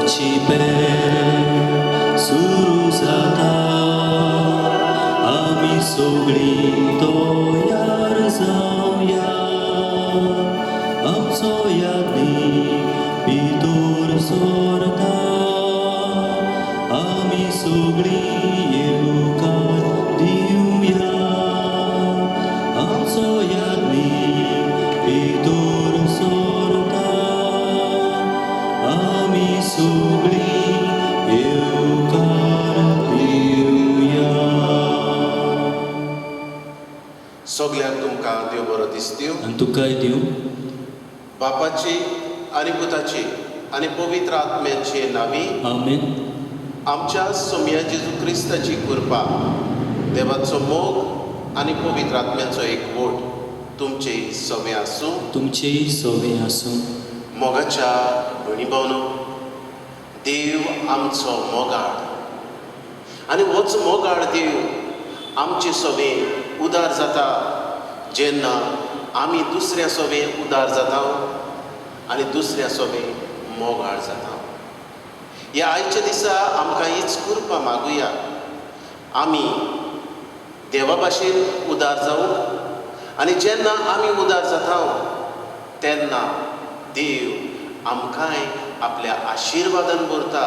दिसाची पेर सुरू जाता आमी सगळीं तयार जावया आमचो यादनी भितर सोरता आमी सगळीं येवकार दिवया आमचो यादनी भितर सोरता आमी सगळीं येवकार दिवया. सगल्यांक तुमकां देव बरो दीस दिवं. आनी तुकाय दिवं. बापाची आनी पुताची आनी पवित्र आत्म्याची नावी. आमेन. आमच्या सोम्या जेजू क्रिस्ताची कृपा, देवाचो मोग आनी पवित्र आत्म्याचो एकवट तुमचेय सगळे आसूं. तुमचेय सगळे आसूं. मोगाच्या भणी भावनो, देव आमचो मोगाळ आनी होच मोगाळ देव आमचे सगळे उदार जाता जेन्ना आमी दुसऱ्या सगळे उदार जाता आनी दुसऱ्या सगळे मोगाळ जाता. ह्या आयच्या दिसा आमकां हीच कृपा मागुया. आमी देवा भाशेन उदार जावं आनी जेन्ना आमी उदार जाता तेन्ना देव आमकांय आपल्या आशिर्वादान भरता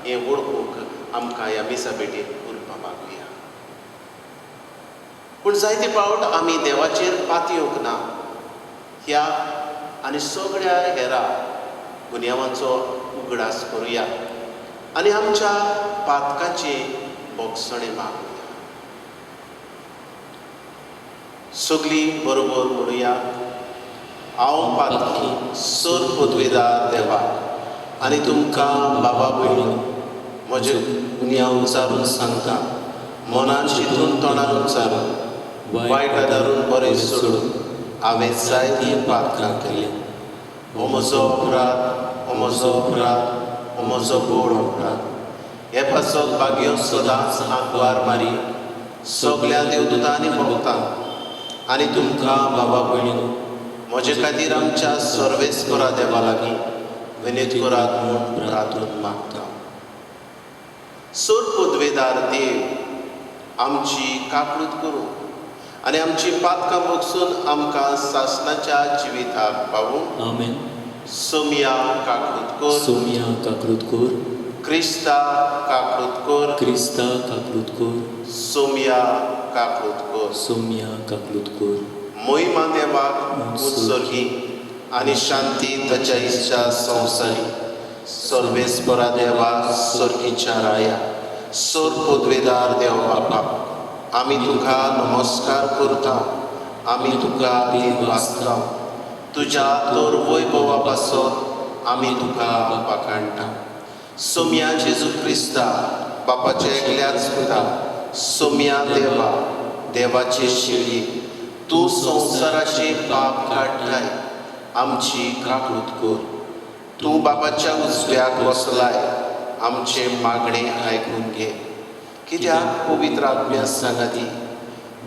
हें वळखूंक आमकां ह्या मिसा पेटीन कृपा मागुया. पूण जायते फावट आमी देवाचेर पातयेवंक ना. ह्या आनी सगळ्या हेरा गुन्यांवांचो उगडास करुया आनी आमच्या पातकाचे बोगसणे मागुया. सगळीं बरोबर म्हणुया. हांव पातकी सर पदवेदार देवा आनी तुमकां बाबा भयणी म्हजे गुन्यांव उचारून सांगता. मनान चिंतून तोंडान उचारून वायट आदारून बरें सोडून हांवें जायतीं पातकां केलीं. हो म्हजो अपराध, हो म्हजो अपराध, हो म्हजो गोड अपराध. हे पासत भाग्यो सदांच आंकवार मारी सगळ्या देवदूतांनी भोगतां आनी तुमकां बाबा भयणीनो म्हजे खातीर आमच्या सर्वेस्परा देवा लागीं विनीत करात म्हूण प्रार्थना मागता. सर पदवेदार देव आमची काकूट करूं आनी आमची पातकां भोगसून आमकां सासणाच्या जिविताक पावूं. आमेन. सोम्या काकूट कर. सोम्या काकूट कर. क्रिस्ता काकूट कर. क्रिस्ता काकूट कर. सोम्या काकूट कर. सोम्या काकूट कर. मोहिमा देवाक उत्सर्गी आनी शांती ताच्या इच्छा संवसारी सर्वेस्परा देवा सर्गीच्या राया सर पदवेदार देव बापा आमी तुका नमस्कार करता. आमी तुका दिन वाचता. तुज्या तर वैभवा पासत आमी तुका पाकाणटा. सोम्या जेजू क्रिस्ता बापाचे एकल्याच पुता सोम्या देवा देवाची शिळी तूं संवसाराचे पाप काडटाय आमची काकूट कर. तूं बापाच्या उजव्याक बसलाय आमचे मागणे आयकून घे. कित्याक पवित्र आत्म्या सांगाती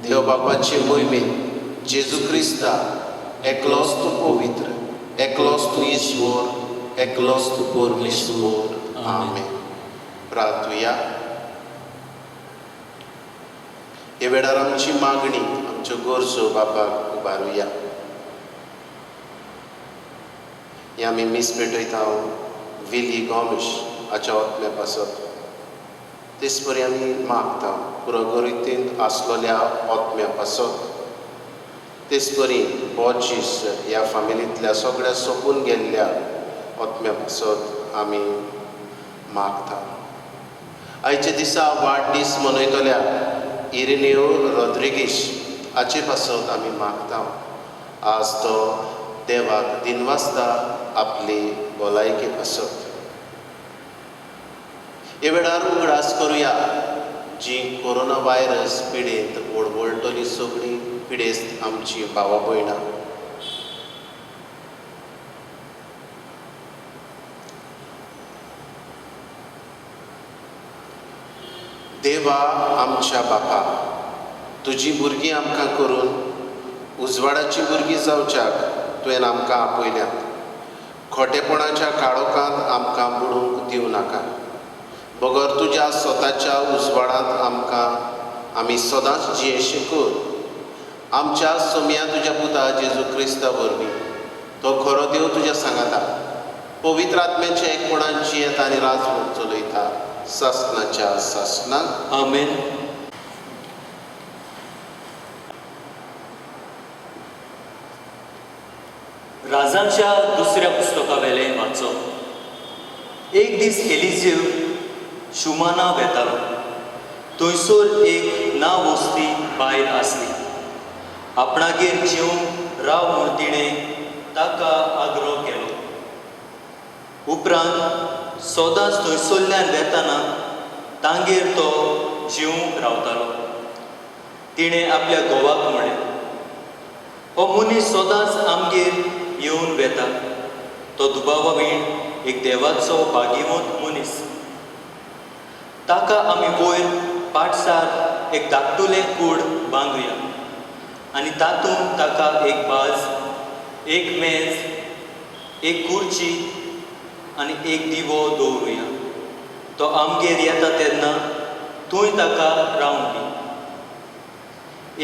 देव बापाचे मोहिमेन जेजू क्रिस्ता एकलोच तूं पवित्र, एकलोच तूं ईश्वर, एकलोच तूं परमेश्वर. आमेन. प्रार्थुया. हे वेळार आमची मागणी आमच्यो गरजो बापाक उबारुया. हे आमी मीस पेटयता विली गॉमिश हाच्या ओतम्या पासत. तेच परी आमी मागता पुरो गरितीन आसलोल्या ओतम्या पासत. तेच परी बॉजीस ह्या फामिलींतल्या सगळ्या सोंपून गेल्ल्या ओतम्या पासत आमी मागता. आयच्या दिसा वाडदीस मनयतल्या इरिनियो रॉड्रिगीस हाचे पासत आमी मागता. आज तो देवाक दिनवासता आपली भलायके पासत. हे वेळार उगडास करुया जी कोरोना व्हायरस पिडेंत वळवळटली सगळी पिडेस्त आमची भावा भयणां. देवा आमच्या बापा तुजी भुरगीं आमकां करून उजवाडाची भुरगीं जावच्याक तुवें आमकां आपयल्यात. खोटेपणाच्या काळोखांत आमकां बुडूंक दिवं नाका. बगर तुज्या स्वताच्या उजवाडांत आमी सदांच जियेशीं कर. आमच्या सोम्या तुज्या पुता जेजू क्रिस्ता वरवीं तो खरो देव तुज्या सांगाता, पवित्र आत्म्याच्या एकपणान जियेता आनी राजवट चलयता सासणाच्या सासणाक. आमेन. राजांच्या दुसऱ्या पुस्तकावेले वाचप. एक दीस एलिजेव शुमाना वेतालो. थंयसर एक नांव वस्ती बायल आसली. आपणागेर जेवंक राव म्हूण तिणें ताका आग्रो केलो. उपरांत सदांच थंयसरल्यान वेताना तांगेर तो जेवंक रावतालो. तिणें आपल्या घोवाक म्हणलें, हो मनीस सदांच आमगेर येवन वेता. तो दुबावावीण एक देवाचो भागिवंत मनीस. ताका आमी वयर पाठसार एक धाकटुलें कूड बांदुया आनी तातूंत ताका एक बाज, एक मेज, एक खुर्ची आनी एक दिवो दवरुया. तो आमगेर येता तेन्ना थंय ताका रावंक दी.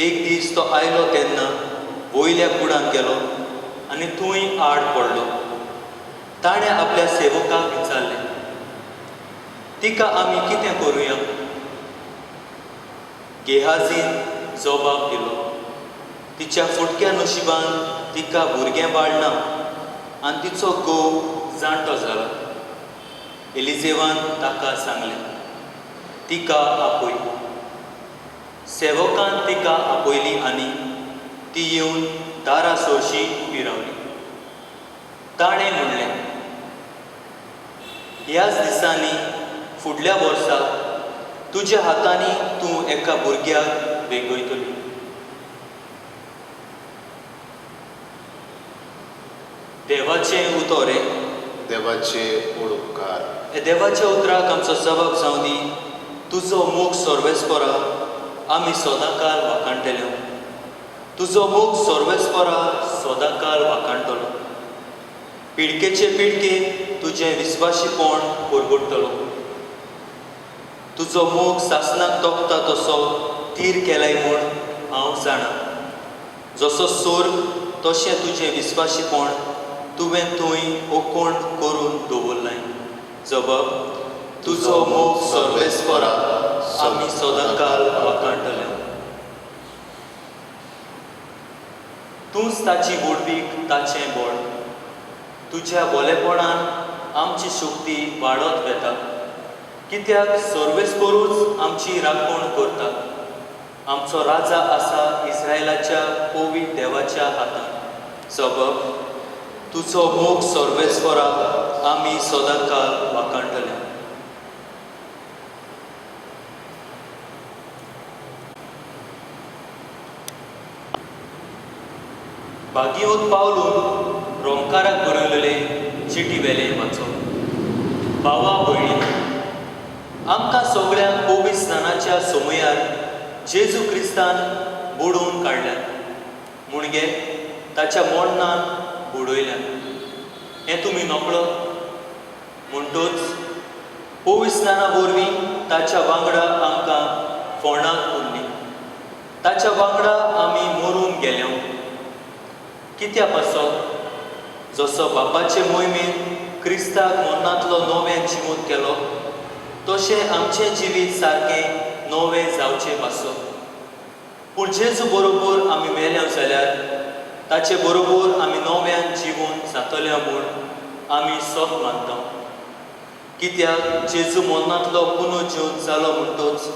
एक दीस तो आयलो तेन्ना वयल्या कुडांत गेलो आनी थंय आड पडलो. ताणें आपल्या सेवकाक विचारलें, तिका आमी कितें करुया? गेहाजीन जबाब दिलो, तिच्या फुटक्या नशिबान तिका भुरगें बाळ ना आनी तिचो घोव जाणटो जाला. एलिजेवान ताका सांगलें, तिका आपय. सेवकान तिका आपयली आनी ती येवन दारा सोरशी उबी रावली. ताणें म्हणलें, ह्याच दिसांनी फुडल्या वर्सा तुज्या हातांनी तूं एका भुरग्याक भेगयतली. देवाचें उतोरें. देवाचे उपकार. हे देवाच्या उतराक आमचो जबाब जावं दी. तुजो मोग सर्वेस्परा आमी सदांकाळ वाखाणटल्यो. तुजो मोग सर्वेस्परा सदांकाळ वाखाणटलो. पिळकेचे पिळके तुजें विस्वाशीपण परगडटलो. तुजो मोग सासणाक तोखता तसो थीर केलाय म्हूण हांव जाणा. जसो स्वर्ग तशें तुजें विस्वाशीपण तुवें थंय ओकोण करून दवरलाय. जबाब, तुजो मोग सर्वेस्परा आमी सदांकाळ वाखाणटल्यो. तूंच ताची बुडवीक ताचें बोड. तुज्या बोलेपणान आमची शक्ती वाडत वेता. कित्याक सर्वेस्परूच आमची राखण करता. आमचो राजा आसा इस्रायलाच्या पवित्र देवाच्या हातांत. जबाब, तुजो मोग सर्वेस्परा आमी सदांकाळ वाखाणटले. भागिवंत पावलून रोमकाराक बरयलेले चिटी वेले वाचप. भावा भयणी, आमकां सगळ्यांक पवित्र स्नानाच्या समयार जेजू क्रिस्तान बुडोवन काडल्यात. मुणगे ताच्या मोडणान बुडयल्यात. हें तुमी नकळो. म्हणटूच पवित्र स्नाना वरवीं ताच्या वांगडा आमकां फोंडांत उरलीं. ताच्या वांगडा आमी मरून गेल्यो. कित्या पासो? जसो बापाचे मोहिमेन क्रिस्ताक मरणांतलो नवें जिवंत केलो, तशें आमचें जिवीत सारकें नवें जावचें पासो. पूण जेजू बरोबर आमी मेल्यो जाल्यार ताचे बरोबर आमी नव्यान जिवंत जातल्यो म्हूण आमी सोप मानता. कित्याक जेजू मरणांतलो पुनर्जीवन जालो म्हणटूच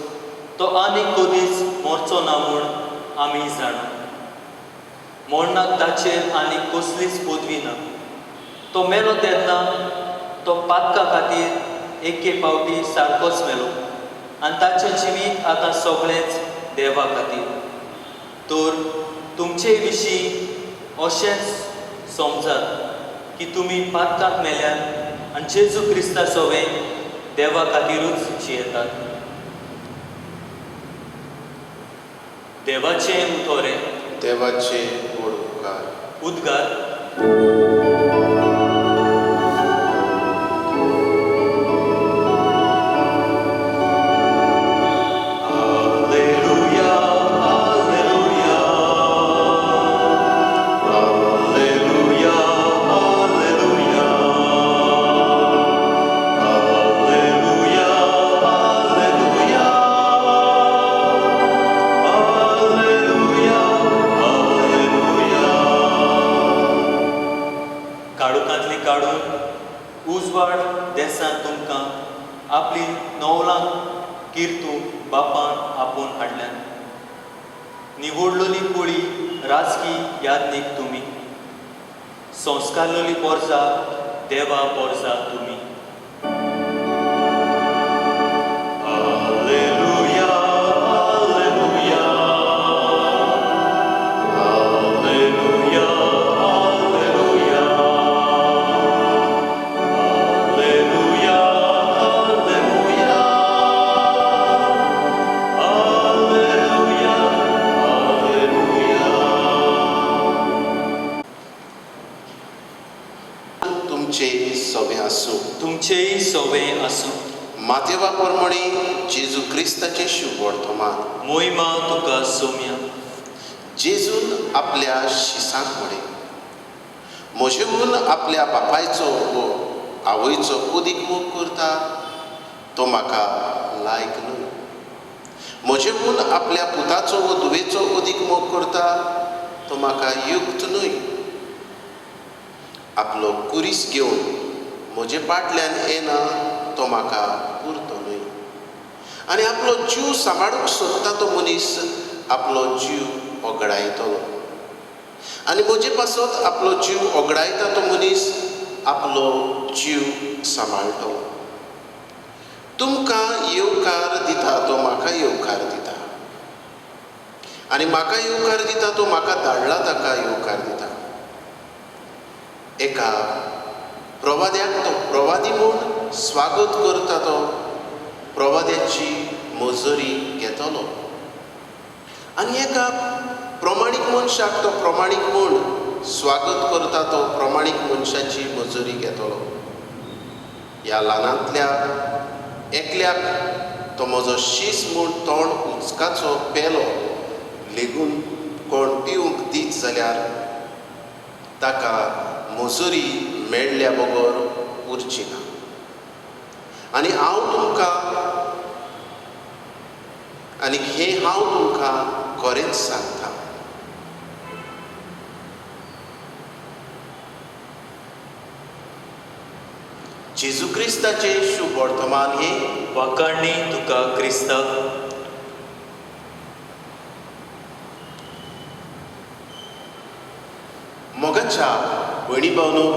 तो आनीक कधीच मरचो ना म्हूण आमी जाणा. मरणाक ताचेर आनीक कसलीच पदवी ना. तो मेलो तेन्ना तो पातका खातीर एके पावटी सारकोच मेलो आनी ताचें जिवीत आतां सगळेंच देवा खातीर. तर तुमचे विशीं अशेंच समजात की तुमी पातकाक मेल्यात आनी जेजू क्रिस्ता सवें देवा खातीरूच जियेतात. देवाचें उतोरें. देवाचे उपकार. उद्गार. काडून उजवाड देसान तुमकां आपली नवलांक किर्तू बापान आपोवन हाडल्यान. निवडलोली पोळी राजकी यादनीक तुमी, संस्कारलोली पोरसां देवा पोरसां तुमी. Alleluia, alleluia. Alleluia, alleluia. Alleluia, alleluia. Alleluia, alleluia. तुमचे सवे आसूं. तुमचेय सवें आसूं. मातेवा प्रमाणे जेजू क्रिस्ताचे शुभ वर्तमान. मोहिमा तुका सोम्या. जेजून आपल्या शिसांक म्हणे, म्हजेहून आपल्या बापायचो व आवयचो उदीक मोग करता तो म्हाका लायक न्हय. म्हजेहून आपल्या पुताचो व धुवेचो उदीक मोग करता तो म्हाका युक्त न्हय. आपलो कुरीस घेवन म्हजे फाटल्यान येना तो म्हाका पुरतो न्हय. आनी आपलो जीव सांबाळूंक सोदता तो मनीस आपलो जीव ओगडायतलो. आनी म्हजे पासत आपलो जीव ओगडायता तो मनीस आपलो जीव सांबाळटलो. तुमकां येवकार दिता तो म्हाका येवकार दिता, आनी म्हाका येवकार दिता तो म्हाका धाडला ताका येवकार दिता. एका प्रवाद्याक तो प्रवादी म्हूण स्वागत करता तो प्रवाद्याची मजुरी घेतलो, आनी एका प्रमाणीक मनशाक तो प्रमाणीक म्हूण स्वागत करता तो प्रमाणीक मनशाची मजुरी घेतलो. ह्या ल्हानांतल्या एकल्याक तो म्हजो शीस म्हूण तोंड उदकाचो पेलो लेगून कोण पिवंक दीत जाल्यार ताका मजुरी मेळ्ळ्या बगर उरची ना. आनी हांव तुमकां खरेंच सांगता, जेजू क्रिस्ताचे शुभ वर्तमान हे वाकाणणी तुका क्रिस्ता. मोगाच्या भयणी भावनो,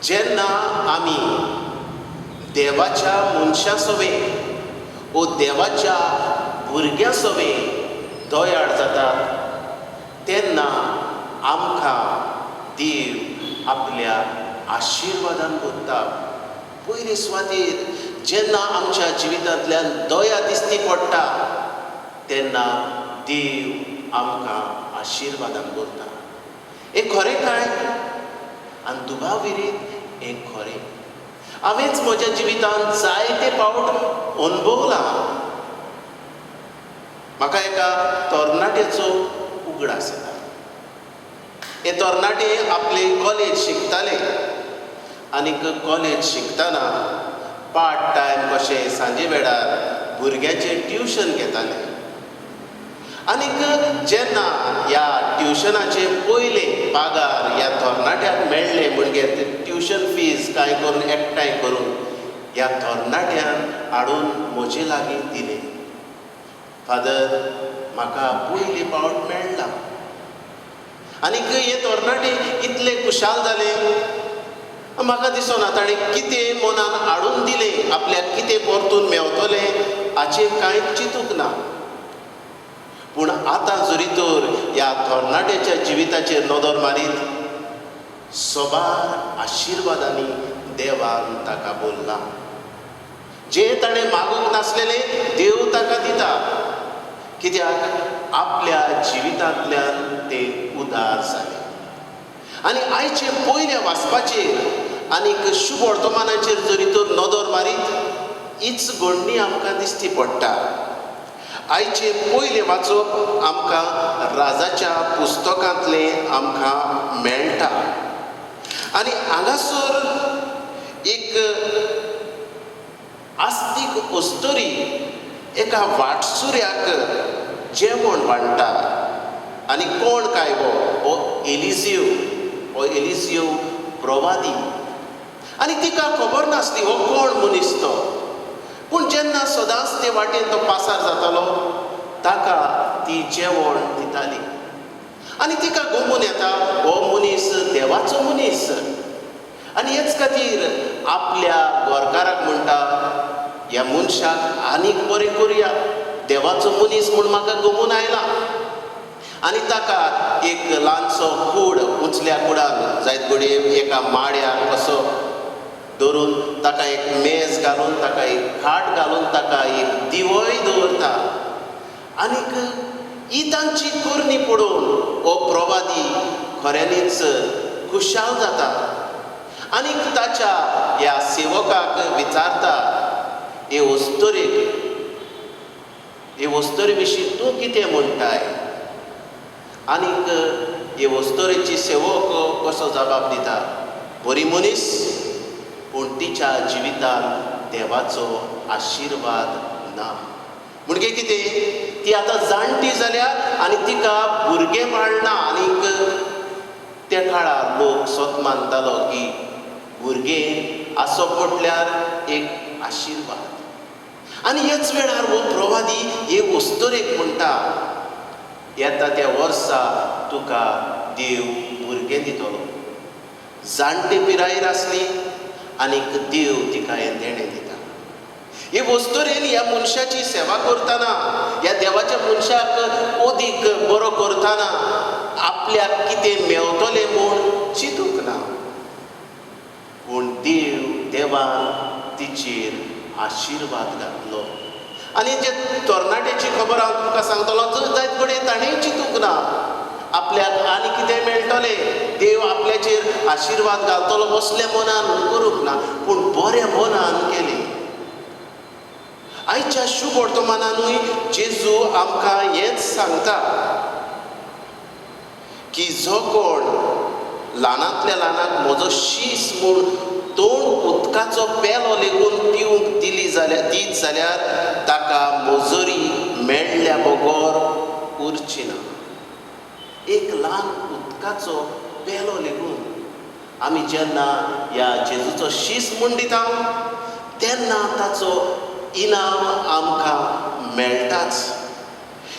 जेन्ना आमी देवाच्या मनशा सवे वो देवाच्या भुरग्यां सवे दोयाड जातात तेन्ना आमकां देव आपल्या आशिर्वादान भरता. पयले सुवातेर जेन्ना आमच्या जिवितांतल्यान दोया दिसती पडटा तेन्ना देव आमकां आशिर्वादान भरता. हें खरें काय? आनी दुबाविरीत हें खरें. हांवेंच म्हज्या जिवितांत जायते फावट अनुभवलां. म्हाका एका तरणाट्याचो उगडास येता. हे तरणाटे आपले कॉलेज शिकताले आनीक कॉलेज शिकतना पार्ट टायम कशें सांजे वेळार भुरग्याचें ट्युशन घेताले. आनीक जेन्ना ह्या ट्युशनाचे पयले पागार ह्या तरणाट्याक मेळ्ळे म्हणजे ट्युशन फीज कांय करून एकठांय करून ह्या तरणाट्यान हाडून म्हजे लागीं दिले. फादर, म्हाका पयले फावट मेळ्ळा. आनीक हे तरणाटे इतले खुशाल जाले, म्हाका दिसना ताणें कितें मनान हाडून दिलें, आपल्याक कितें परतून मेवतलें हाचें कांयच चिंतूंक ना. पूण आतां जरी तर ह्या तरणाट्याच्या जिविताचेर नदर मारीत सोबार आशिर्वादांनी देवान ताका बोल्लां. जें ताणें मागूंक नासलेलें देव ताका दिता, कित्याक आपल्या जिवितांतल्यान तें उदार जालें. आनी आयचे पयल्या वाचपाचेर आनीक शुभ वर्तमानाचेर जरी तर नदर मारीत हीच घडणी आमकां दिश्टी पडटा. आयचे पयले वाचप आमकां राजाच्या पुस्तकांतलें आमकां मेळटा. आनी हांगासर एक आस्तीक अस्तरी एका वाटसुऱ्याक जेवण वाडटा. आनी कोण काय हो एलिझेव प्रवादी. आनी तिका खबर नासली हो कोण मनीस तो. पूण जेन्ना सदांच ते वाटेन तो पासार जातालो ताका ती जेवण दिताली. आनी तिका गमून येता हो मनीस देवाचो मनीस. आनी हेच खातीर आपल्या गोरकाराक म्हणटा, ह्या मनशाक आनीक बरें करुया, देवाचो मनीस म्हूण म्हाका गमून आयला. आनी ताका एक ल्हानसो कूड उंचल्या कुडान जायत घडये एका माड्यार कसो दवरून ताका एक मेज घालून, ताका एक खाट घालून, ताका एक दिवोय दवरता. आनीक ही तांची करणी पळोवन हो प्रवादी खऱ्यांनीच खुशाल जाता. आनीक ताच्या ह्या सेवकाक विचारता, हे वस्तुरे विशीं तूं कितें म्हणटाय? आनीक हे वस्तुरेची सेवक कसो जबाब दिता, बरी मनीस, पूण तिच्या जिवितान देवाचो आशिर्वाद ना. म्हणजे कितें, ती आतां जाणटी जाल्या आनी तिका भुरगें बाळना. आनीक त्या काळार लोक स्वत मानतालो की भुरगें आसप म्हटल्यार एक आशिर्वाद. आनी हेच वेळार हो प्रवादी हे वस्तुरेक म्हणटा, येता त्या वर्सा तुका देव भुरगें दितलो. जाणटे पिरायेर आसली आनीक देव तिका हें देणें दिता. हे वस्तुरेन ह्या मनशाची सेवा करतना, ह्या देवाच्या मनशाक अदीक बरो करतना आपल्याक कितें मेवतलें म्हूण चिंतूंक ना. पूण देवान तिचेर आशिर्वाद घातलो. आनी जे तरणाट्याची खबर हांव तुमकां सांगतलो, जायत कडेन ताणेंय चिंतूंक ना आपल्याक आनी कितें मेळटलें, देव आपल्याचेर आशिर्वाद घालतलो असलें मनान करूंक ना, पूण बरें मनान केलें. आयच्या शुभ वर्तमानानूय जेजू आमकां हेंच सांगता की जो कोण ल्हानांतल्या ल्हानाक म्हजो शीस म्हूण तोंड उदकाचो पेलो लेगून पिवंक दीत जाल्यार ताका मजुरी मेळ्ळ्या बगर उरची ना. एक ल्हान उदकाचो पेलो लेगून आमी जेन्ना ह्या जेजूचो शीस म्हूण दिता तेन्ना ताचो इनाम आमकां मेळटाच.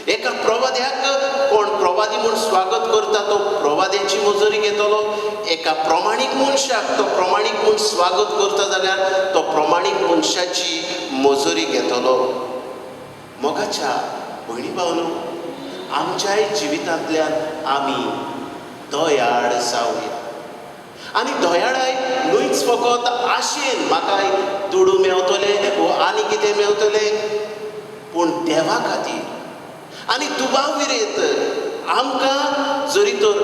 एका प्रवाद्याक कोण प्रवादी म्हूण स्वागत करता तो प्रवाद्याची मजुरी घेतलो. एका प्रमाणीक मनशाक तो प्रमाणीक म्हूण स्वागत करता जाल्यार तो प्रमाणीक मनशाची मजुरी घेतलो. मोगाच्या भयणी भावांनो, आमच्याय जिवितांतल्यान आमी दयाळ जावया. आनी दयाळाय न्हूच फकत आशेन म्हाकाय दुडू मेवतले वो आनी कितें मेवतले, पूण देवा खातीर आनी दुबाविरेत आमकां जरी तर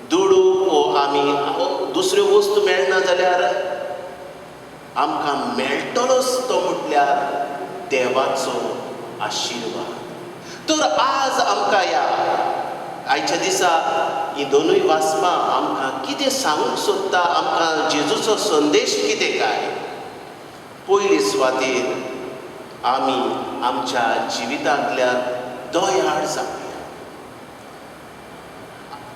दुडू वो आमी दुसऱ्यो वस्तू मेळना जाल्यार आमकां मेळटलोच तो म्हटल्यार देवाचो आशिर्वाद. तर आज आमकां ह्या आयच्या दिसा ही दोनूय वाचपां आमकां कितें सांगूंक सोदता, आमकां जेजूचो संदेश कितें काय. पयली सुवातेर आमी आमच्या जिवितांतल्यान दयाळ जावया.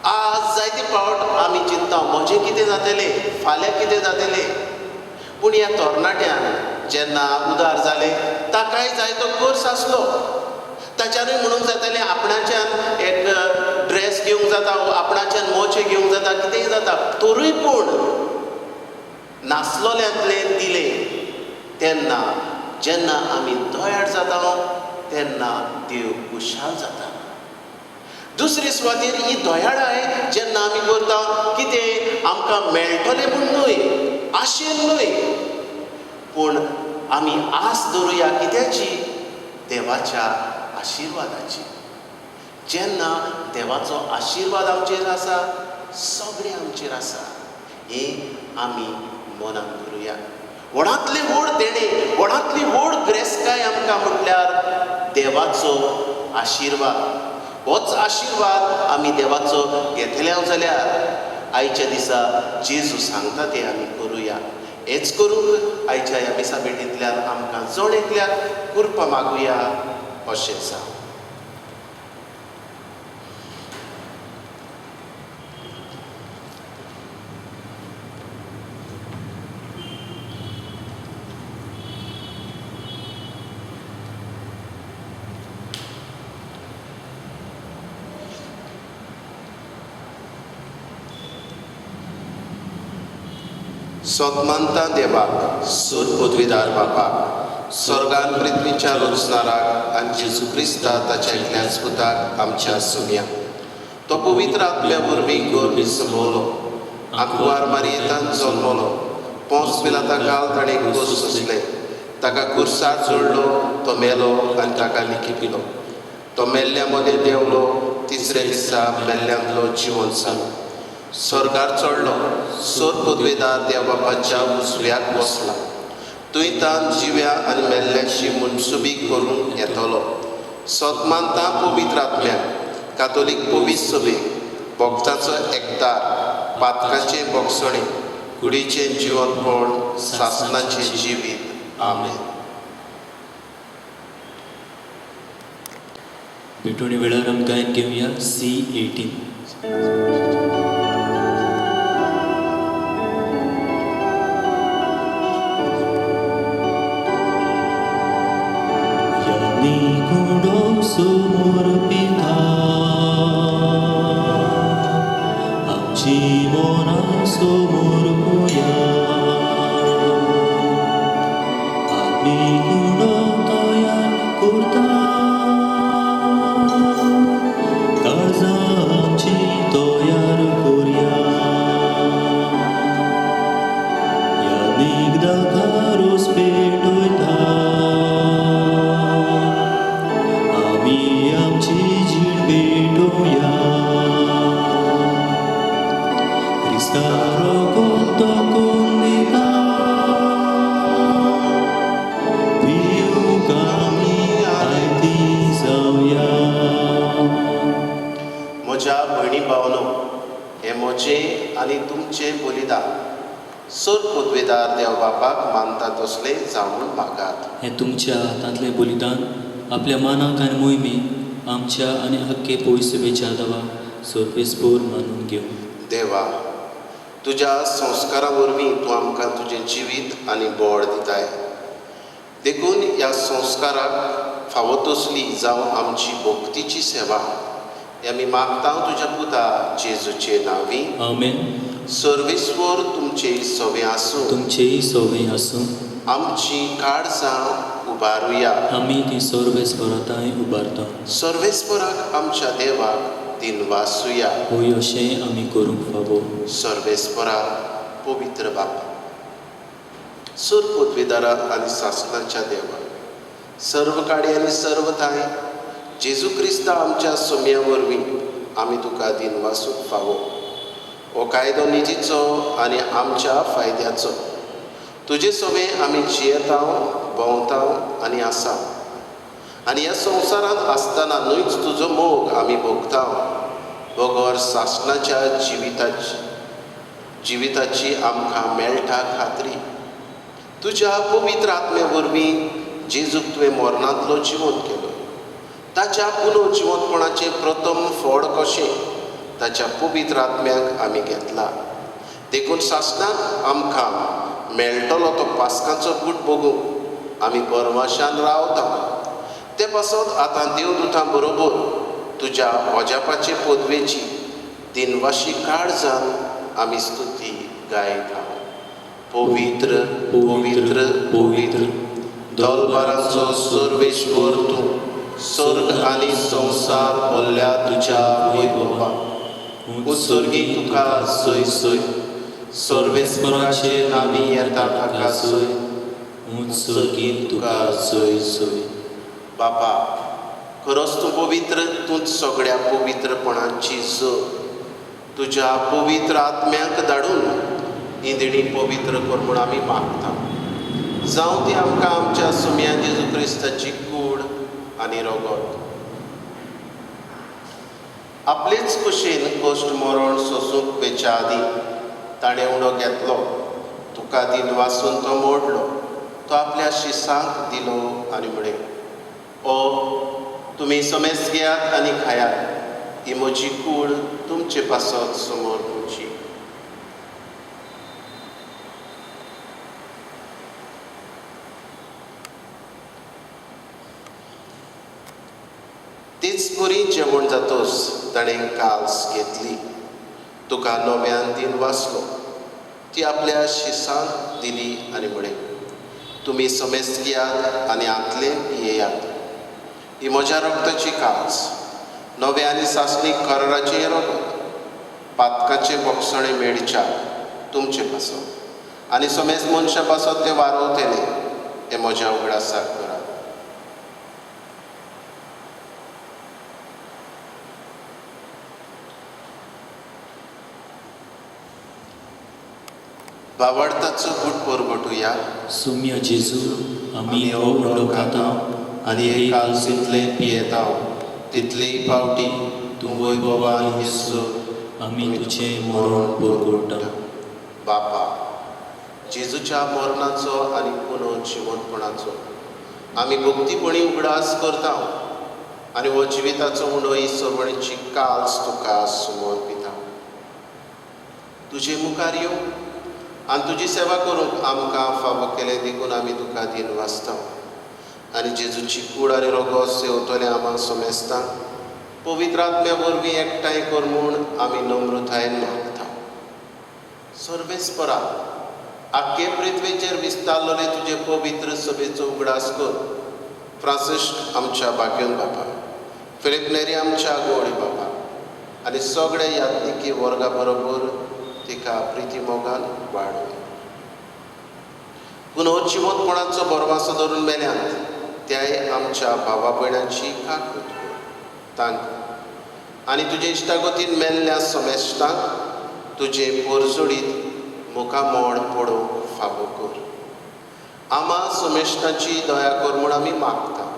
आज जायते फावट आमी चिंतता म्हजें कितें जातलें, फाल्यां कितें जातलें. पूण ह्या तरणाट्यान जेन्ना उदार जालें ताकाय जाय तो कोर्स आसलो. ताच्यानूय म्हणूंक जातालें आपणाच्यान एक ड्रेस घेवंक जाता, आपणाच्यान मोचे घेवंक जाता, कितेंय जाता. तरूय पूण नासलोल्यांतलें दिलें. तेन्ना जेन्ना आमी दयाळ जाता तेन्ना देव खुशाल जाता. दुसरे सुवातेर ही दयाळाय जेन्ना आमी करता कितें आमकां मेळटलें म्हूण न्हय, आशेन न्हय, पूण आमी आस धरुया कित्याची, देवाच्या आशिर्वादाची. जेन्ना देवाचो आशिर्वाद आमचेर आसा, सगळें आमचेर आसा, हें आमी मनान धरुया. व्हडांतली व्हड देणें, व्हडांतली व्हड ग्रेसकाय आमकां म्हटल्यार देवाचो आशिर्वाद. होच आशिर्वाद आमी देवाचो घेतल्या जाल्यार आयच्या दिसा जेजू सांगता तें आमी करुया. हेच करूंक आयच्या ह्या मिसा भेटींतल्यान आमकां जण एकल्याक कृपा मागुया अशें सांग. सतमंता देवाक सूर पदवीदार बापाक स्वर्गान पृथ्वीच्या रचणाराक आनी जेजू क्रिस्ता ताच्या एकल्या पुताक आमच्या सुम्याक तो पवित्र आत्म्या वरवीं गोरबी संभोवलो आंकुवार मारयेंतान जल्मलो पोंस पिलाता काल ताणें गोस सोंसले ताका कुर्सार जोडलो तो मेलो आनी ताका लिखिपिलो तो मेल्ल्या मदें देंवलो तिसरे दिसा मेल्ल्यांतलो जिवंत जालो स्वर्गार चडलो सोर पदवेदार देव बापाच्या उजव्याक बसला तुयतान जिव्या आनी मेल्ल्यांची मनसुबी करून येतलो सतमानता पवित्र आत्म्याक कातोलीक पवित्र सभेक भक्तांचो एकतार पातकाचे बोगसणे कुडीचें जिवंतपण सासणाचें जिवीत आमेन. भेटोवणी वेळार आमी गायन घेवया C18. समोर पिता आमची मोना समोर पोया आमी कुडो तयार करता काळजां आमची तयार करुया यानीक दाकारोस पेटयता म्हज्या भयणी भावनो हे म्हजें आनी तुमचें बलिदान सोर पदवेदार देव बापाक मानता तसले जावन मागात. हे तुमच्या हातांतलें बलिदान आपल्या मानाक आनी मोहिमेक आमच्या आनी हक्के पयसुबेच्या दवा सोरपेसपोर मानून घेऊ. देवा तुज्या संस्कारा वरवीं तूं आमकां तुजें जिवीत आनी बोड दिताय देखून ह्या संस्काराक फावो तसली जावं आमची भक्तीची सेवा हे आमी मागता तुज्या पुता जेजूचे नांवी आमेन. सर्वेस्वर तुमचे सवे आसूं तुमचेय सवय आसूं आमची काळजां उबारुया आमी ती सर्वेस्पराताय उबारता सर्वेस्पराक आमच्या देवाक दिनवासुया होय अशें आमी करूंक फावो. सर्वेस्परा पवित्र बापा सूर पदवीदाराक आनी सासणाच्या देवा सर्व काडी आनी सर्व थाय जेजू क्रिस्ता आमच्या सोम्या वरवीं आमी तुका दिनवासूक फावो हो कायदो निजीचो आनी आमच्या फायद्याचो तुजे सोबे आमी जियेता भोंवता आनी आसा आनी ह्या संवसारांत आसतना न्हूच तुजो मोग आमी भोगता भोगोर सासणाच्या जिविताची आमकां मेळटा खात्री तुज्या पवित्र आत्मे वरवीं जेजूक तुवें मरणांतलो जिवंत केलो ताच्या पुनर्जिवंतपणाचें प्रथम फळ कशें ताच्या पवित्र आत्म्याक आमी घेतला देखून सासणाक आमकां मेळटलो तो पास्कांचो बूट बगूंक आमी परवाशान रावता ते पासत आतां देवदूतां बरोबर तुज्या ओजापाचे पदवेची दिनवाशी काळजान आमी स्तुती गायता. पवित्र पवित्र पवित्र दलबारांचो सर्वेश्वर तूं स्वर्ग आनी संवसार भरल्या तुज्या वैभवाक उत्सर्गी तुका सय सय सर्वेस्पराचे नांवी येता ताका सय उत्सर्गीत तुका सय सय. बापा खरोच तूं पवित्र तूंच सगळ्या पवित्रपणाची तुज्या पवित्र आत्म्याक धाडून ही देणी पवित्र कर म्हूण आमी मागता जावं ती आमकां आमच्या सुम्या जेजू क्रिस्ताची कूड आनी रगत आपलेच कुशीन कश्ट मरण सोंसूंक वेच्या आदी ताणें उडो घेतलो तुका दिन वासून तो मोडलो तो आपल्या शिसांक दिलो आनी म्हणे ओ तुमी समेस घेयात आनी खायात ही म्हजी कूड तुमचे पासत समोर तुमची. तीच बरी जेवण जातोच ताणें काल्स घेतली तुका नव्यान दिन वाचलो ती आपल्या शिसांत दिली आनी म्हणे, तुमी समेस्त घेयात आनी आतले पियेयात. ही म्हज्या रक्ताची काच, नवे आनी सासणीक कराराचें हें रगत. पातकाचे बोगसणे मेळच्या तुमचे पासत आनी समेस्त मनशा पासत ते वारोवतेले, हें म्हज्या उगडासाक करा. बावडताचो गूट परगटुया. सौम्य जेजू, आमी हो उंडो खाता आनी हे कालसितले पियेता, तितलेय फावटी तूं वैभवान येसू आमी तुझे मरण परगोडटा. बापा, जेजूच्या मरणाचो आनी पुनः जिवंतपणाचो आमी भक्तीपणी उगडास करता आनी हो जिविताचो उंडो ही सर्वणीची काल्स तुका समर्पिता. तुजे मुखार येवं आनी तुजी सेवा करूंक आमकां फावो केलें देखून आमी तुका दिन वाचता. आनी जेजूची कूड आनी रगत सेवतले आम्हा समेस्तांक पवित्र आत्म्या वरवीं एकठांय कर म्हूण आमी नम्रतायेन मागता. सर्वेस्परा, आख्खे पृथ्वीचेर विस्तारलोले तुजे पवित्र सभेचो उगडास कर. फ्रांसिस्क आमच्या बाग्योन बाबा, फिलिप नेरी आमच्या गोडी बाबा आनी सगळे यात्निकी वर्गा बरोबर तिका प्रिती मोगान वाडय. पुनः जिवंतपणाचो बरवासो धरून मेल्यांत त्याय आमच्या भावा भयणांची काकूट कर. तांकां आनी तुजे इश्टागतीन मेल्ल्या समेस्तांक तुजे पोरजोडीत मुखामोड पडोवंक फावो कर. आमा समेस्तांची दया कर म्हूण आमी मागता.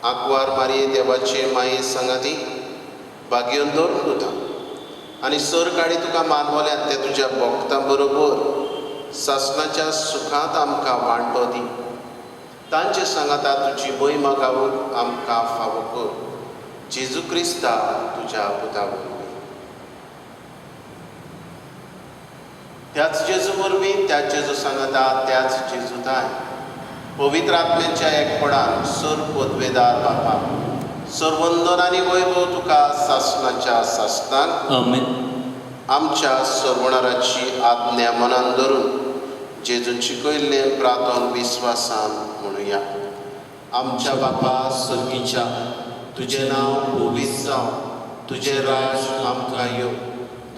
आंकवार मारये देवाचे माये सांगाती बागयोन धरून उरता आनी सर काडी तुका मानवल्यात ते तुज्या भक्तां बरोबर सासणाच्या सुखांत आमकां वांटो दी. तांचे सांगाता तुजी महिमा गावूंक आमकां फावो कर. जेजू क्रिस्ता तुज्या पुता वरवीं. त्याच जेजू वरवीं, त्याच जेजू सांगाता, त्याच जेजूताय पवित्र आत्म्याच्या एकपणान सर पदवेदार बापा, सर्वंदन आनी वैभव तुका सासणाच्या सासणाक आमेन. आमच्या सर्वणाराची आज्ञा मनान धरून जेजून शिकयल्लें प्रार्थन विस्वासान म्हणुया. आमच्या बापा सर्गीच्या, तुजें नांव पवित्र जावं, तुजें राज आमकां येवं,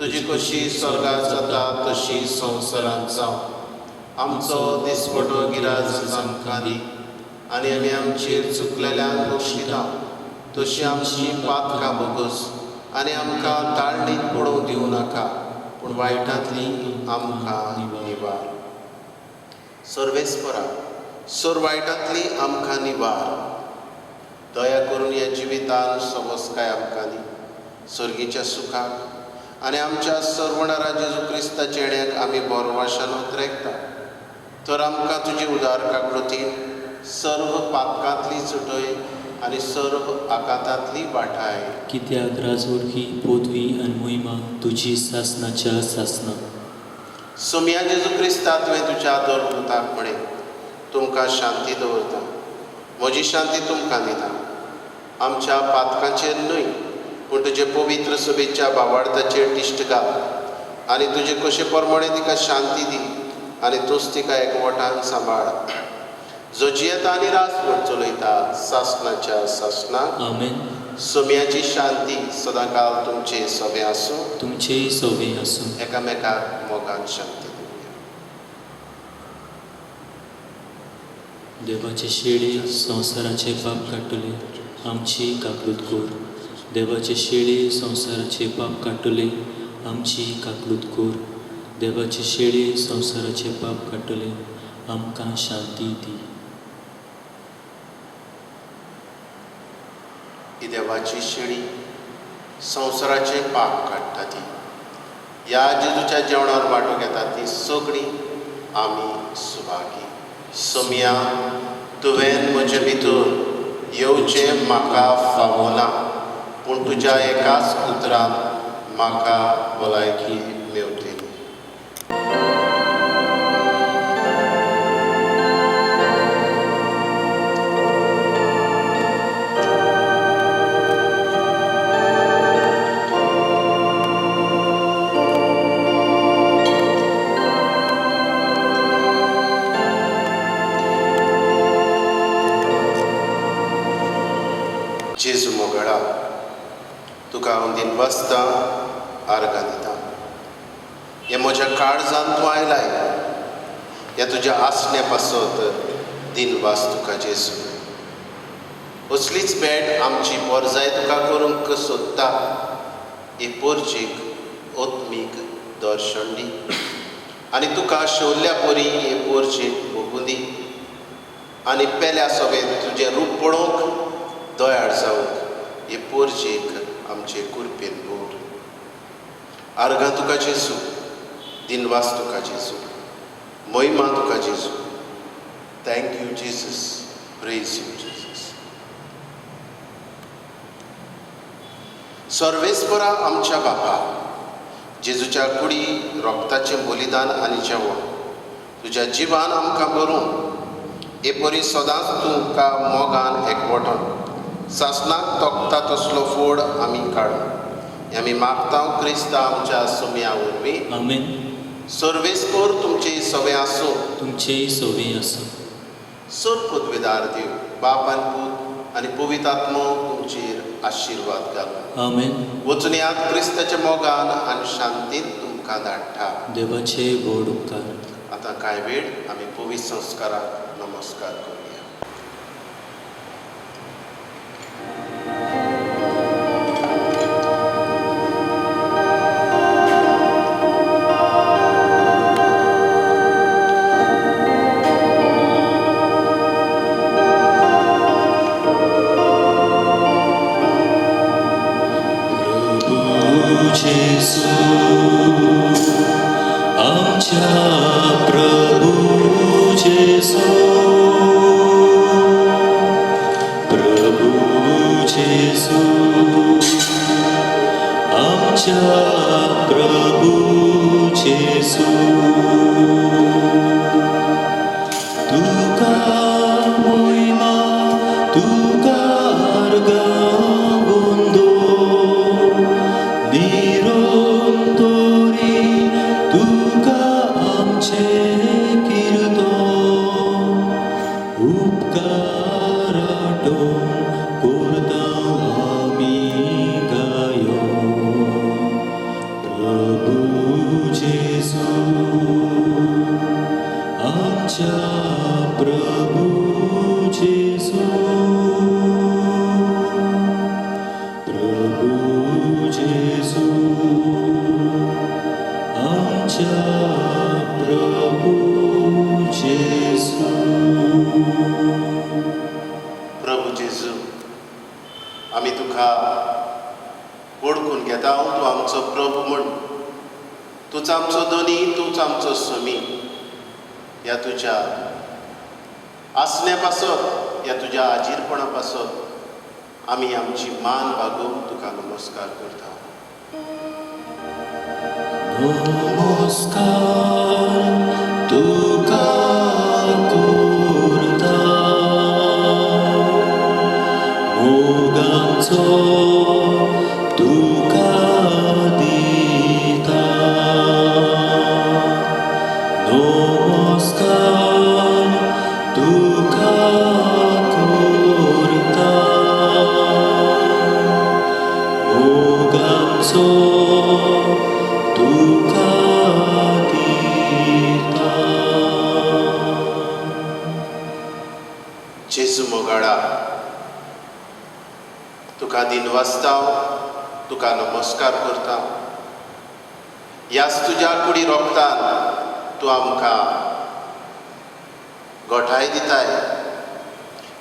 तुजी कशी स्वर्गांत जाता तशी संवसारांत जावं. आमचो दिसपटो गिराज आमकां दी आनी आमी आमचेर चुकलेल्यांक बक्षिता तशी आमची पातकां बोगस आनी आमकां ताळणीत पडोवंक दिवं नाका, पूण वायटांतली आमकां निवार. सर्वेस्परा, सर वायटांतली आमकां निवार. दया करून ह्या जिवितान समस्काय आमकां दी. सर्गीच्या सुखाक आनी आमच्या सर्वणारा जेजू क्रिस्ताचे येण्याक आमी बोरवाशान उद्रेकता. तर आमकां तुजी उदार काकूळतीन सर्व पातकांतली चुटय आनी सर्व आकांतांतली वाटाय. कित्याक राजवडकी पदवी आनी मोहिमा तुजी सासणाच्या सासना. सुम्या जेजू क्रिस्ता तुवें तुज्या दोरपुताक म्हणे, तुमकां शांती दवरता, म्हजी शांती तुमकां दिता. आमच्या पातकांचेर न्हय पूण तुजे पवित्र सभेच्या भावार्थाचेर तिश्ट घाल आनी तुजे कशे परमणे तिका शांती दी आनी तूंच तिका एकवटान सांबाळ. जो जियेता आनी राजवट चलयता सासणाच्या सासणाक आमेन. सुम्याची शांती सदांकाळ तुमचे सभे आसूं. तुमचेय सवे आसूं. एकामेकाक मोगान शांती. देवाचे शेळे संवसाराचे पाप काडटले, आमची काकूट कोर. देवाचे शेळे संवसाराचे पाप काडटले, आमची काकूट कोर. देवाचे शेळे संवसाराचे पाप काडटले, आमकां शांती दी. ही देवाची शेळी संवसाराचे पाप काडटा ती. ह्या जेजूच्या जेवणावर वांटो घेता ती सगळीं आमी सुभागी. सोम्या, तुवें म्हजे भितर येवचें म्हाका फावो ना, पूण तुज्या एकाच उतरांत म्हाका भलायकी मेवतली. दिनवासता आर्गां दिता. हे म्हज्या काळजांत तूं आयलाय, ह्या तुज्या आसण्या पासत दिनवास तुका जेजू. असलीच भेट आमची पोरजाय तुका करूंक सोदता. ही पोरचेक ओत्मीक दर्शन दी आनी तुका शेवल्ल्या परी हे पोरचेक भोगूं दी आनी पेल्या सोबेन तुजें रूप पळोवंक दोयाळ जावंक हे पोरचेक आमचे कुरपेन बोर. आर्गां तुका जेजू, दिनवास तुका जेजू, महिमा तुका जेजू. Thank you Jesus, praise you Jesus. सर्वेस्परा आमच्या बापा, जेजूच्या कुडी रोगताचें बलिदान आनी जेवण तुज्या जिवान आमकां भरून हे परी सदांच तुमकां मोगान एकवटन सासणाक तोखता तसलो फोड आमी काडूं आमी मागता क्रिस्ता आमच्या सुम्या वरवीं. आमेन. सर्वेस्पर तुमचे सवे आसूं. तुमचेय सोवी आसूं. सर पदवेदार देव, बाप आनी पूत आनी पवित्र आत्मो तुमचेर आशिर्वाद घालूं. आमेन. वचून यात क्रिस्ताच्या मोगान आनी शांतीन तुमकां धाडटा. देवाचे व्हड उपकार. आतां कांय वेळ आमी पवित्र संस्काराक नमस्कार करूया. जेजू, आमच्या प्रभू जेजू, प्रभू जेजू, आमच्या प्रभू जेजू. तुका महिमा, तुका आर्गां वंदो निरंतरी, तुका आमचे कीर्तन उपकार आठोवन करता आमी गायो. प्रभू जेजू, आमच्या प्रभू जेजू, प्रभू जेजू, आमच्या प्रभू जेजू. प्रभू जेजू, आमी तुका ओळखून घेता. तूं आमचो प्रभू म्हूण. तूंच आमचो धनी, तूंच आमचो स्वामी. ह्या तुज्या आसण्या पासत, ह्या तुज्या आजीरपणा पासत आमी आमची मान भागोवन तुका नमस्कार करता. नमस्कार तुका करता, मोगाचो तुका दिता. नमस्कार तुका करता, मोगाचो तुका दिता. जेजू मोगाळा, तुका दिनवासता, तुका नमस्कार करता. ह्याच तुज्या कुडी रोगतान तूं आमकां गोठाय दिताय.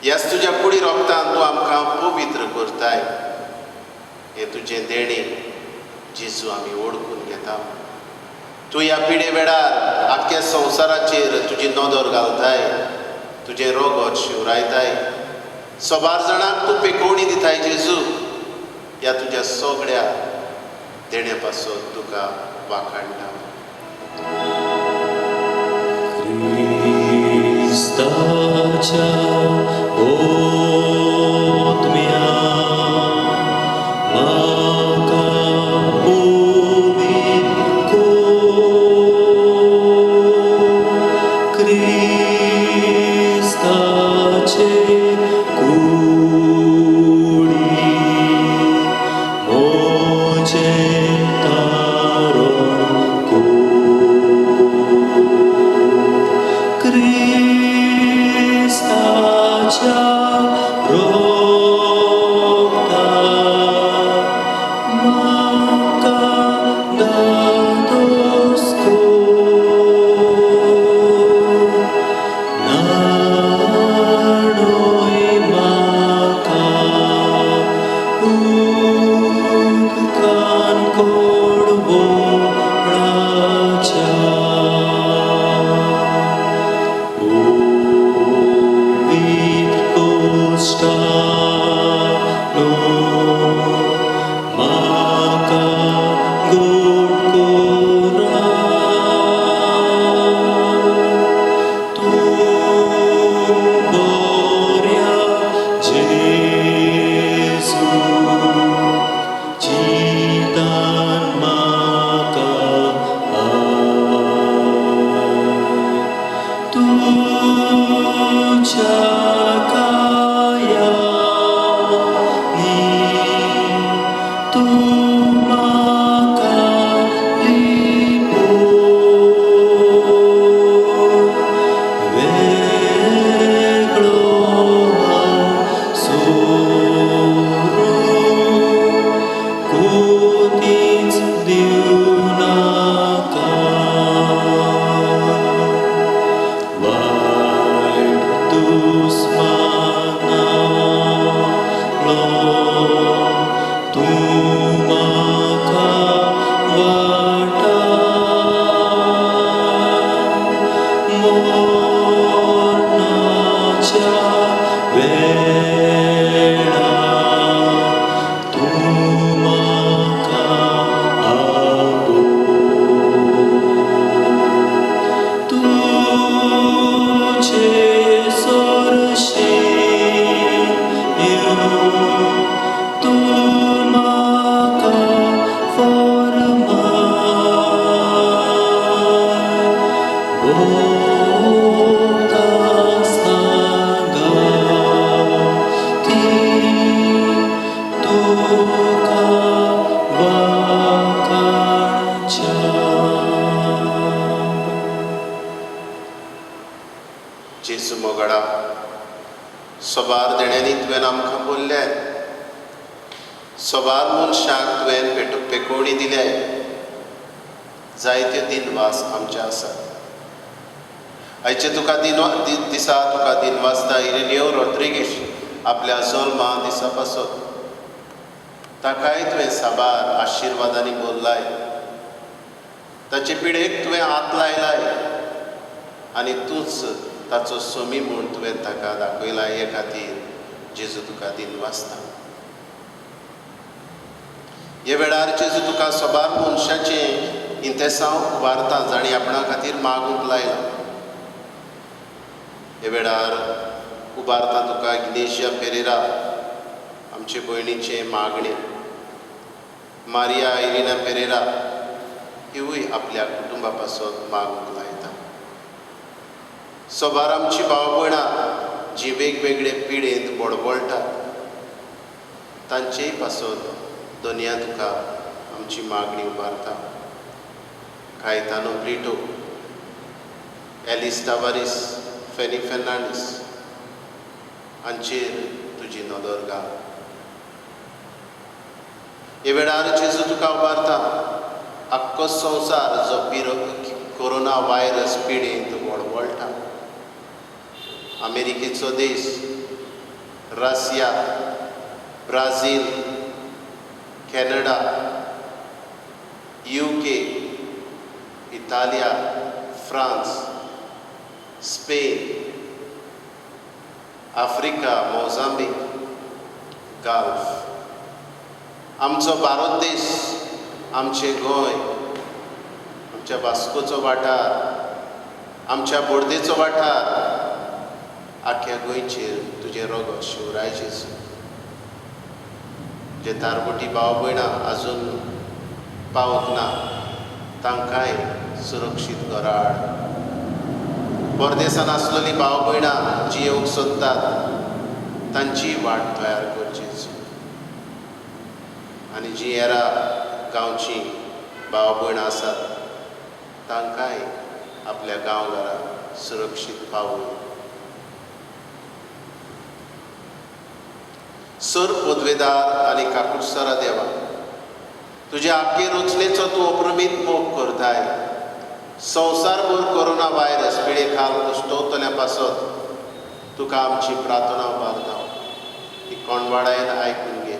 ह्याच तुज्या कुडी रोगतान तूं आमकां पवित्र करताय. हें तुजें देणें जेजू आमी ओळखून घेता. तूं ह्या पिडे वेळार आख्ख्या संवसाराचेर तुजी नदर घालताय, तुजें रोगोत शिवरायताय. सोबार जाणांक तूं पेकोवणी दिताय जेजू. ह्या तुज्या सगळ्या देण्या पासत तुका वाखाणटा. क्रिस्ताच्या ओतम्या म्हाका पवित्र कर. क्रिस्ताचे कुडी म्हजे मोगडा सोबार देण्यांनी तुवें आमकां बोल्ल्या सोबार मनशाक तुवें पेकोवणी दिल्या जायत्यो दिनवास आमचे आसात. आयचे तुका दिसा तुका दिनवासता इरेनियो रॉड्रिगीस आपल्या जल्मा दिसा पासत ताकाय तुवें साबार आशिर्वादांनी बोल्लाय. ताचे पिडेक तुवें हात लायलाय आनी तूंच ताचो सोमी म्हूण तुवें ताका दाखयलाय. हे खातीर जेजू तुका दिनवासता. हे वेळार जेजू तुका सोबार मनशाचें इंतेसांव उबारता जाणी आपणा खातीर मागूंक लायला. हे वेळार उबारता तुका इग्नेशिया पेरेरा आमचे भयणीचे मागणे, मारिया इरिना पेरेरा हिवूय आपल्या कुटुंबा पासत मागूंक लायता. सोबार आमची भाव भयणां जीं वेगवेगळे पिडेंत बडबडटात तांचेय पासत दोनया तुका आमची मागणी उबारता. कायतानो ब्रिटो, एलिस टावारीस, फेनी फेर्नांडीस हांचेर तुजी नदर घाल. हे वेळार जेजू तुका उबारता आख्खो संवसार जो कोरोना वायरस पिडेंत वळवळटा. अमेरिकेचो देश, रशिया, ब्राझील, कॅनडा, UK, इटालिया, France, Spain, Africa, Mozambique, Gulf, आमचो भारत देश, आमचे गोंय, आमच्या वास्कोचो वाठार, आमच्या बोर्देचो वाठार, आख्या गोंयचेर तुजें रगत शिवराय जेजू. जे तारबोटी भाव भयणां आजून पावूंक ना तांकांय सुरक्षीत घरा हाड. परदेसान आसलेली भाव भयणां जीं येवंक सोदतात तांची वाट तयार कर जेजू. आनी जीं हेरां गांवचीं भाव भयणां आसात तांकांय आपल्या गांवघरा सुरक्षीत पावय. सर पदवेदार आनी काकुटसारा देवा, तुज्या आख्खे रचनेचो तूं अप्रमीत मोग करताय. संवसारभर कोरोना वायरस पिळे खाल कुश्टवतल्या पासत तुका आमची प्रार्थना उबारता. ती कोणवाडायेन आयकून घे.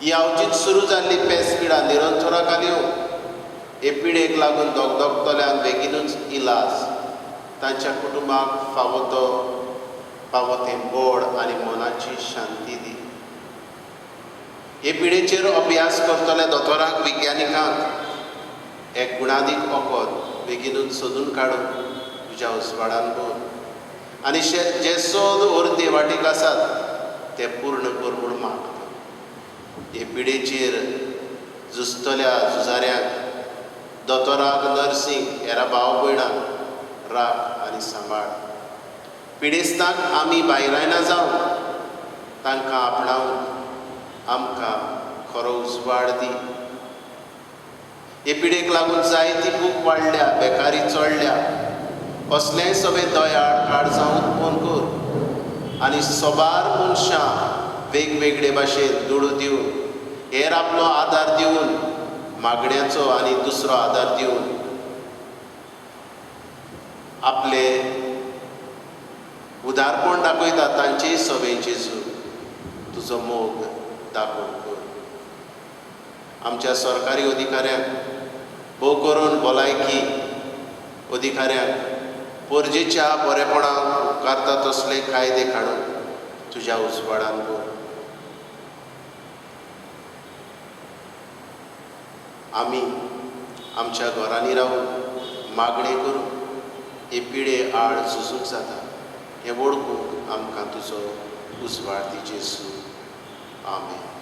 ही आवजीत सुरू जाल्ली पेस पिडा निरंतराक येवं. हे पिडेक लागून दोगदोगतल्यांक बेगीनूच इलाज, तांच्या कुटुंबाक फावो तें बोड आनी मनाची शांती दी. हे पिडेचेर अभ्यास करतल्या दोतोरांक, विज्ञानिकांक एक गुणादीक वखद बेगीनूच सोदून काडून तुज्या उसवाडान बोल. आनी जे सोद अर्दे वाटेक आसात ते पूर्ण कर म्हूण मागता. हे पिडेचेर झुजतल्या झुजाऱ्यांक, दोतोराक, नर्सींक, हेरा भाव भयणांक राख आनी सांबाळ. पिडेस्तांक आमी भायलायना जावन तांकां आपणावन आमकां खरो उजवाड दी. हे पिडेक लागून जायती खूब वाडल्या, बेकारी चडल्या. असलेंय सगळें दयाळ काळजां उत्पन्न कर आनी सोबार मनशां वेगवेगळे भाशेन दुडू दिवन, हेर आपलो आदार दिवन, मागण्याचो आनी दुसरो आदार दिवन आपले उदारपण दाखयता तांचेय सवें जेजू तुजो मोग दाखोवन कर. आमच्या सरकारी अधिकाऱ्यांक, भोव करून भलायकी अधिकाऱ्यांक परजेच्या बरेपणाक उपकारता तसले कायदे काडून तुज्या उजवाडान कर. आमी आमच्या घरांनी रावून मागणे करून हे पिडे आड झुजूंक जाता हे वळखूंक आमकां तुजो उजवाड दी जेजू. आमेन.